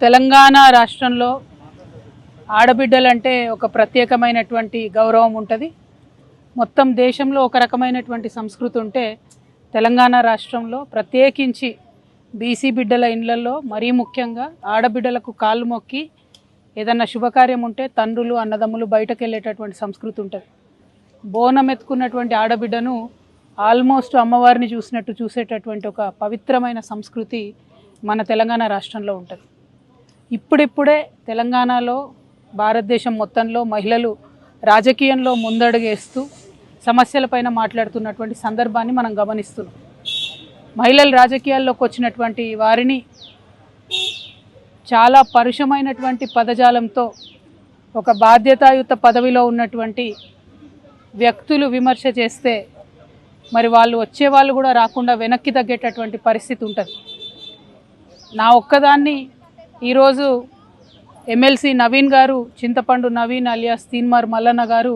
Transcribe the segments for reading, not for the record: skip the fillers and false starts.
తెలంగాణ రాష్ట్రంలో ఆడబిడ్డలంటే ఒక ప్రత్యేకమైనటువంటి గౌరవం ఉంటుంది. మొత్తం దేశంలో ఒక రకమైనటువంటి సంస్కృతి ఉంటే తెలంగాణ రాష్ట్రంలో ప్రత్యేకించి బీసీ బిడ్డల ఇళ్లలో మరీ ముఖ్యంగా ఆడబిడ్డలకు కాళ్ళు మొక్కి ఏదన్నా శుభకార్యం ఉంటే తండ్రులు అన్నదమ్ములు బయటకు వెళ్ళేటటువంటి సంస్కృతి ఉంటుంది. బోనం ఎత్తుకున్నటువంటి ఆడబిడ్డను ఆల్మోస్ట్ అమ్మవారిని చూసినట్టు చూసేటటువంటి ఒక పవిత్రమైన సంస్కృతి మన తెలంగాణ రాష్ట్రంలో ఉంటుంది. ఇప్పుడిప్పుడే తెలంగాణలో భారతదేశం మొత్తంలో మహిళలు రాజకీయంలో ముందడుగేస్తూ సమస్యలపైన మాట్లాడుతున్నటువంటి సందర్భాన్ని మనం గమనిస్తున్నాం. మహిళలు రాజకీయాల్లోకి వచ్చినటువంటి వారిని చాలా పరుషమైనటువంటి పదజాలంతో ఒక బాధ్యతాయుత పదవిలో ఉన్నటువంటి వ్యక్తులు విమర్శ చేస్తే మరి వాళ్ళు వచ్చేవాళ్ళు కూడా రాకుండా వెనక్కి తగ్గేటటువంటి పరిస్థితి ఉంటుంది. నా ఒక్కదాన్ని ఈరోజు ఎమ్మెల్సీ నవీన్ గారు, చింతపండు నవీన్ అలియాస్ తీన్మార్ మల్లన్న గారు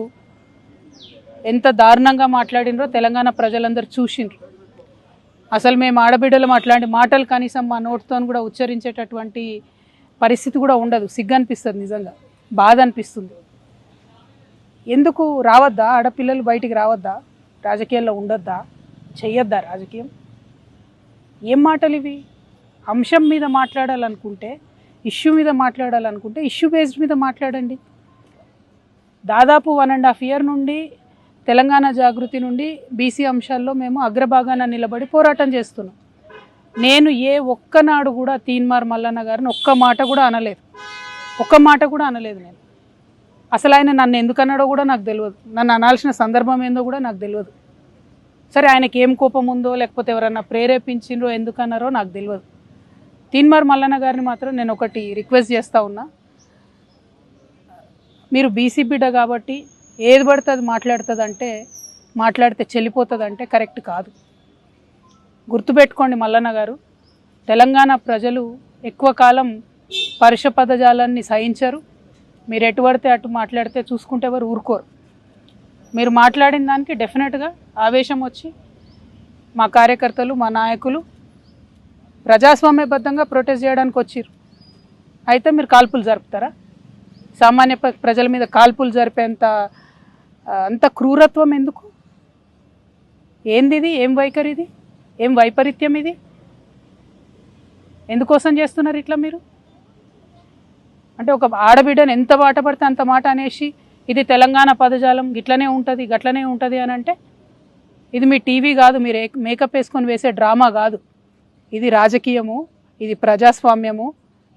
ఎంత దారుణంగా మాట్లాడినరో తెలంగాణ ప్రజలందరూ చూసిండ్రు. అసలు మేము ఆడబిడ్డలు అట్లాంటి మాటలు కనీసం మా నోటితో కూడా ఉచ్చరించేటటువంటి పరిస్థితి కూడా ఉండదు. సిగ్గు అనిపిస్తుంది, నిజంగా బాధ అనిపిస్తుంది. ఎందుకు రావద్దా ఆడపిల్లలు బయటికి రావద్దా? రాజకీయాల్లో ఉండొద్దా? చెయ్యొద్దా రాజకీయం? ఏం మాటలు ఇవి? అంశం మీద మాట్లాడాలనుకుంటే, ఇష్యూ మీద మాట్లాడాలనుకుంటే ఇష్యూ బేస్డ్ మీద మాట్లాడండి. దాదాపు 1.5 year నుండి తెలంగాణ జాగృతి నుండి బీసీ అంశాల్లో మేము అగ్రభాగాన నిలబడి పోరాటం చేస్తున్నాం. నేను ఏ ఒక్కనాడు కూడా తీన్మార్ మల్లన్న గారిని ఒక్క మాట కూడా అనలేదు. నేను అసలు ఆయన నన్ను ఎందుకు అన్నాడో కూడా నాకు తెలియదు. నన్ను అనాల్సిన సందర్భం ఏందో కూడా నాకు తెలియదు. సరే, ఆయనకి ఏం కోపం ఉందో లేకపోతే ఎవరన్నా ప్రేరేపించిండ్రో ఎందుకన్నారో నాకు తెలియదు. తీన్మార్ మల్లన్న గారిని మాత్రం నేను ఒకటి రిక్వెస్ట్ చేస్తూ ఉన్నా. మీరు బీసీ బిడ్డ కాబట్టి ఏది పడితే అది మాట్లాడితే చెల్లిపోతుందంటే కరెక్ట్ కాదు. గుర్తుపెట్టుకోండి మల్లన్న గారు, తెలంగాణ ప్రజలు ఎక్కువ కాలం పరుష పదజాలాన్ని సహించరు. మీరు ఎటు పడితే అటు మాట్లాడితే చూసుకుంటే ఎవరు ఊరుకోరు. మీరు మాట్లాడిన దానికి డెఫినెట్గా ఆవేశం వచ్చి మా కార్యకర్తలు, మా నాయకులు ప్రజాస్వామ్యబద్ధంగా ప్రొటెస్ట్ చేయడానికి వచ్చారు. అయితే మీరు కాల్పులు జరుపుతారా? సామాన్య ప్రజల మీద కాల్పులు జరిపేంత అంత క్రూరత్వం ఎందుకు? ఏంది ఇది? ఏం వైఖరి ఇది? ఏం వైపరీత్యం ఇది? ఎందుకోసం చేస్తున్నారు ఇట్లా మీరు? అంటే ఒక ఆడబిడ్డను ఎంత మాట పడితే అంత మాట అనేసి ఇది తెలంగాణ పదజాలం గిట్లనే ఉంటుంది గట్లనే ఉంటుంది అని అంటే ఇది మీ టీవీ కాదు, మీరు మేకప్ వేసుకొని వేసే డ్రామా కాదు. ఇది రాజకీయము, ఇది ప్రజాస్వామ్యము.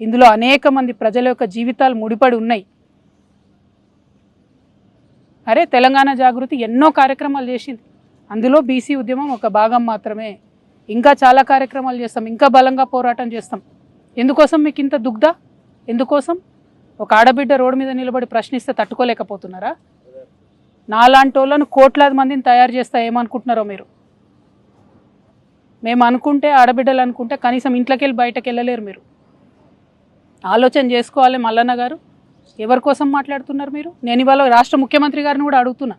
ఇందులో అనేక మంది ప్రజల యొక్క జీవితాలు ముడిపడి ఉన్నాయి. అరే, తెలంగాణ జాగృతి ఎన్నో కార్యక్రమాలు చేసింది. అందులో బీసీ ఉద్యమం ఒక భాగం మాత్రమే. ఇంకా చాలా కార్యక్రమాలు చేస్తాం, ఇంకా బలంగా పోరాటం చేస్తాం. ఎందుకోసం మీకు ఇంత దుగ్ధ? ఎందుకోసం? ఒక ఆడబిడ్డ రోడ్డు మీద నిలబడి ప్రశ్నిస్తే తట్టుకోలేకపోతున్నారా? నాలాంటి వాళ్ళను కోట్లాది మందిని తయారు చేస్తా ఏమనుకుంటున్నారో మీరు? మేము అనుకుంటే, ఆడబిడ్డలు అనుకుంటే కనీసం ఇంట్లోకి వెళ్ళి బయటకు వెళ్ళలేరు. మీరు ఆలోచన చేసుకోవాలి మల్లన్న గారు. ఎవరి కోసం మాట్లాడుతున్నారు మీరు? నేను ఇవాళ రాష్ట్ర ముఖ్యమంత్రి గారిని కూడా అడుగుతున్నా.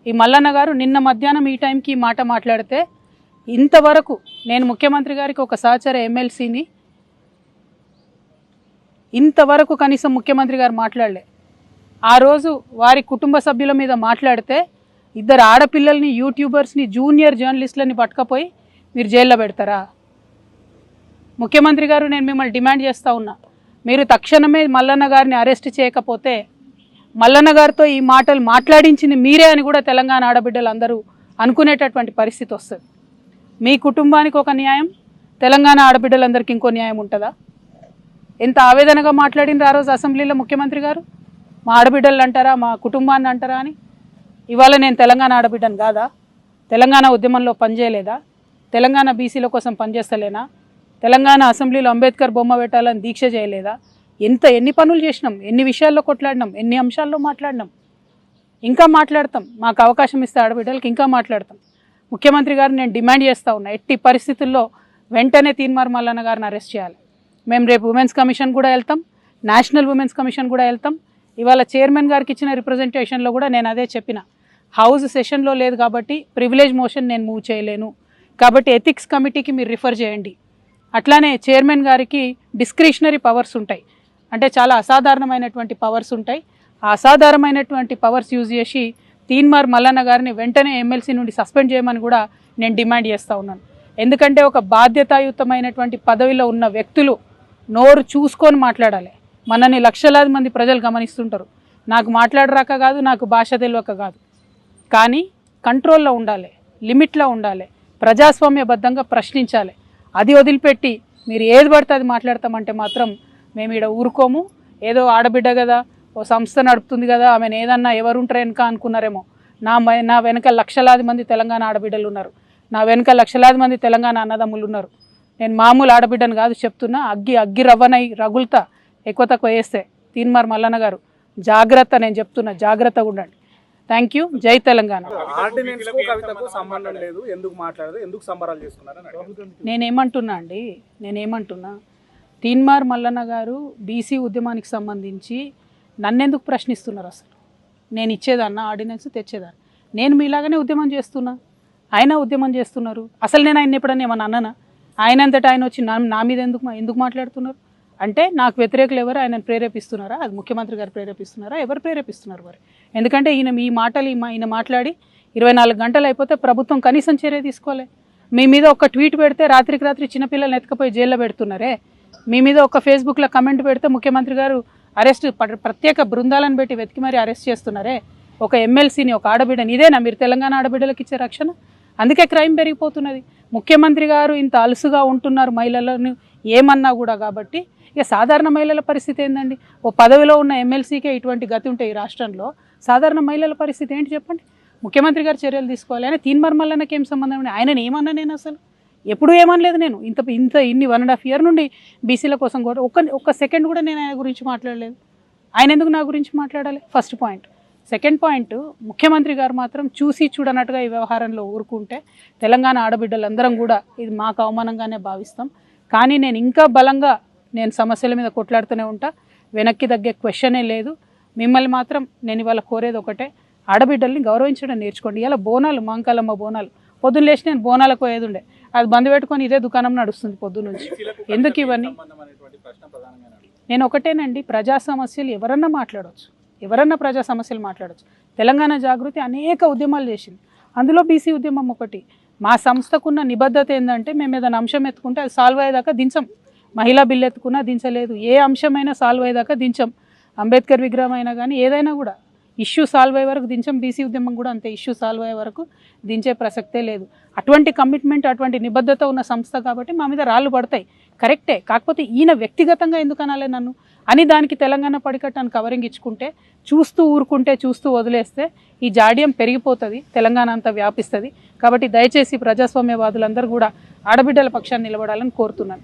ఈ మల్లన్న గారు నిన్న మధ్యాహ్నం ఈ టైంకి ఈ మాట మాట్లాడితే ఇంతవరకు నేను ముఖ్యమంత్రి గారికి ఒక సహచర ఎమ్మెల్సీని ఇంతవరకు కనీసం ముఖ్యమంత్రి గారు మాట్లాడలే. ఆ రోజు వారి కుటుంబ సభ్యుల మీద మాట్లాడితే 2 ఆడపిల్లల్ని, యూట్యూబర్స్ని, జూనియర్ జర్నలిస్టులని పట్టుకపోయి మీరు జైల్లో పెడతారా? ముఖ్యమంత్రి గారు, నేను మిమ్మల్ని డిమాండ్ చేస్తూ ఉన్నా, మీరు తక్షణమే మల్లన్న గారిని అరెస్ట్ చేయకపోతే మల్లన్న గారితో ఈ మాటలు మాట్లాడించింది మీరే అని కూడా తెలంగాణ ఆడబిడ్డలు అందరూ అనుకునేటటువంటి పరిస్థితి వస్తుంది. మీ కుటుంబానికి ఒక న్యాయం, తెలంగాణ ఆడబిడ్డలందరికీ ఇంకో న్యాయం ఉంటుందా? ఎంత ఆవేదనగా మాట్లాడినారు ఆ రోజు అసెంబ్లీలో ముఖ్యమంత్రి గారు. మా ఆడబిడ్డలు అంటారా, మా కుటుంబాన్ని అంటారా అని. ఇవాళ నేను తెలంగాణ ఆడబిడ్డను కాదా? తెలంగాణ ఉద్యమంలో పనిచేయలేదా? తెలంగాణ బీసీల కోసం పనిచేస్తలేనా? తెలంగాణ అసెంబ్లీలో అంబేద్కర్ బొమ్మ పెట్టాలని దీక్ష చేయలేదా? ఎన్ని పనులు చేసినాం, ఎన్ని విషయాల్లో కొట్లాడినాం, ఎన్ని అంశాల్లో మాట్లాడినాం. ఇంకా మాట్లాడతాం. మాకు అవకాశం ఇస్తే ఆడబిడ్డలకి ఇంకా మాట్లాడతాం. ముఖ్యమంత్రి గారిని నేను డిమాండ్ చేస్తూ ఉన్నా, ఎట్టి పరిస్థితుల్లో వెంటనే తీన్మార్ మల్లన్న గారిని అరెస్ట్ చేయాలి. మేము రేపు ఉమెన్స్ కమిషన్ కూడా వెళ్తాం, నేషనల్ ఉమెన్స్ కమిషన్ కూడా వెళ్తాం. ఇవాళ చైర్మన్ గారికి ఇచ్చిన రిప్రజెంటేషన్లో కూడా నేను అదే చెప్పిన. హౌస్ సెషన్లో లేదు కాబట్టి ప్రివిలేజ్ మోషన్ నేను మూవ్ చేయలేను, కాబట్టి ఎథిక్స్ కమిటీకి మీరు రిఫర్ చేయండి. అట్లానే చైర్మన్ గారికి డిస్క్రిషనరీ పవర్స్ ఉంటాయి, అంటే చాలా అసాధారణమైనటువంటి పవర్స్ ఉంటాయి. ఆ అసాధారణమైనటువంటి పవర్స్ యూజ్ చేసి తీన్మార్ మల్లన్న గారిని వెంటనే ఎమ్మెల్సీ నుండి సస్పెండ్ చేయమని కూడా నేను డిమాండ్ చేస్తూ ఉన్నాను. ఎందుకంటే ఒక బాధ్యతాయుతమైనటువంటి పదవిలో ఉన్న వ్యక్తులు నోరు చూసుకొని మాట్లాడాలి. మనని లక్షలాది మంది ప్రజలు గమనిస్తుంటారు. నాకు మాట్లాడరాక కాదు, నాకు భాష తెలియక కాదు, కానీ కంట్రోల్లో ఉండాలి, లిమిట్లో ఉండాలి, ప్రజాస్వామ్యబద్ధంగా ప్రశ్నించాలి. అది వదిలిపెట్టి మీరు ఏది పడితే అది మాట్లాడతామంటే మాత్రం మేము ఇక్కడ ఊరుకోము. ఏదో ఆడబిడ్డ కదా, ఓ సంస్థ నడుపుతుంది కదా, ఆమెను ఏదన్నా ఎవరుంటారు వెనక అనుకున్నారేమో. నా వెనక లక్షలాది మంది తెలంగాణ ఆడబిడ్డలు ఉన్నారు, నా వెనక లక్షలాది మంది తెలంగాణ అన్నదమ్ములు ఉన్నారు. నేను మామూలు ఆడబిడ్డను కాదు చెప్తున్నా. అగ్గి రవ్వనై రగులుతా ఎక్కువ తక్కువ వేస్తే. తీన్మార్ మల్లన్న గారు జాగ్రత్త, నేను చెప్తున్నా, జాగ్రత్తగా ఉండండి. Thank you. జై తెలంగాణ. నేనేమంటున్నా తీన్మార్ మల్లన్న గారు బీసీ ఉద్యమానికి సంబంధించి నన్నెందుకు ప్రశ్నిస్తున్నారు? అసలు నేను ఇచ్చేదాన్నా ఆర్డినెన్స్, తెచ్చేదాన్ని. నేను మీలాగానే ఉద్యమం చేస్తున్నా, ఆయన ఉద్యమం చేస్తున్నారు. అసలు నేను ఆయన ఎప్పుడన్నా ఏమన్నా అన్నానా? ఆయన అంతటా ఆయన వచ్చి నా మీద ఎందుకు మాట్లాడుతున్నారు? అంటే నాకు వ్యతిరేకులు ఎవరు ఆయనను ప్రేరేపిస్తున్నారా? అది ముఖ్యమంత్రి గారు ప్రేరేపిస్తున్నారా? ఎవరు ప్రేరేపిస్తున్నారు మరి? ఎందుకంటే ఈయన మాట్లాడి 24 గంటలు అయిపోతే ప్రభుత్వం కనీసం చర్య తీసుకోలే. మీ మీద ఒక ట్వీట్ పెడితే రాత్రికి రాత్రి చిన్నపిల్లల్ని ఎత్తుకపోయి జైల్లో పెడుతున్నారే. మీ మీద ఒక ఫేస్బుక్లో కమెంట్ పెడితే ముఖ్యమంత్రి గారు అరెస్ట్, ప్రత్యేక బృందాలను పెట్టి వెతికి మరి అరెస్ట్ చేస్తున్నారే. ఒక ఎమ్మెల్సీని, ఒక ఆడబిడ్డని, ఇదేనా మీరు తెలంగాణ ఆడబిడ్డలకు ఇచ్చే రక్షణ? అందుకే క్రైమ్ పెరిగిపోతున్నది. ముఖ్యమంత్రి గారు ఇంత అలుసుగా ఉంటున్నారు మహిళలను ఏమన్నా కూడా. కాబట్టి ఇక సాధారణ మహిళల పరిస్థితి ఏందండి? ఓ పదవిలో ఉన్న ఎమ్మెల్సీకే ఇటువంటి గతి ఉంటే ఈ రాష్ట్రంలో సాధారణ మహిళల పరిస్థితి ఏంటి చెప్పండి? ముఖ్యమంత్రి గారు చర్యలు తీసుకోవాలి. ఆయన తీన్మార్ మల్లన్నకి ఏం సంబంధం ఉంది? ఆయనని ఏమన్నా నేను అసలు ఎప్పుడూ ఏమనలేదు. నేను ఇన్ని 1.5 years నుండి బీసీల కోసం కూడా ఒక్క సెకండ్ కూడా నేను ఆయన గురించి మాట్లాడలేదు. ఆయన ఎందుకు నా గురించి మాట్లాడాలి? First point. సెకండ్ పాయింట్, ముఖ్యమంత్రి గారు మాత్రం చూసి చూడనట్టుగా ఈ వ్యవహారంలో ఊరుకుంటే తెలంగాణ ఆడబిడ్డలందరం కూడా ఇది మాకు అవమానంగానే భావిస్తాం. కానీ నేను ఇంకా బలంగా సమస్యల మీద కొట్లాడుతూనే ఉంటా. వెనక్కి తగ్గే క్వశ్చనే లేదు. మిమ్మల్ని మాత్రం నేను ఇవాళ కోరేది ఒకటే, ఆడబిడ్డల్ని గౌరవించడం నేర్చుకోండి. ఇలా బోనాలు, మాంకాలమ్మ బోనాలు, పొద్దున్న లేచి నేను బోనాలకు పోయేది ఉండే, అది బంద్ పెట్టుకొని ఇదే దుకాణం నడుస్తుంది పొద్దునుంచి. ఎందుకు ఇవన్నీ? నేను ఒకటేనండి, ప్రజా సమస్యలు ఎవరన్నా మాట్లాడవచ్చు, ఎవరన్నా ప్రజా సమస్యలు మాట్లాడవచ్చు. తెలంగాణ జాగృతి అనేక ఉద్యమాలు చేసింది, అందులో బీసీ ఉద్యమం ఒకటి. మా సంస్థకున్న నిబద్ధత ఏంటంటే మేము ఏదైనా అంశం ఎత్తుకుంటే అది సాల్వ్ అయ్యేదాకా దించం. మహిళా బిల్లు ఎత్తుకున్నా దించలేదు, ఏ అంశమైనా సాల్వ్ అయ్యేదాకా దించం. అంబేద్కర్ విగ్రహం అయినా కానీ ఏదైనా కూడా ఇష్యూ సాల్వ్ అయ్యే వరకు దించం. బీసీ ఉద్యమం కూడా అంతే, ఇష్యూ సాల్వ్ అయ్యే వరకు దించే ప్రసక్తే లేదు. అటువంటి కమిట్మెంట్, అటువంటి నిబద్ధత ఉన్న సంస్థ కాబట్టి మా మీద రాళ్ళు పడతాయి, కరెక్టే. కాకపోతే ఈయన వ్యక్తిగతంగా ఎందుకు అనాలే నన్ను అని దానికి తెలంగాణ పడికట్టాను కవరింగ్ ఇచ్చుకుంటే, చూస్తూ ఊరుకుంటే, చూస్తూ వదిలేస్తే ఈ జాడ్యం పెరిగిపోతుంది, తెలంగాణ అంతా వ్యాపిస్తుంది. కాబట్టి దయచేసి ప్రజాస్వామ్యవాదులందరూ కూడా ఆడబిడ్డల పక్షాన్ని నిలబడాలని కోరుతున్నాను.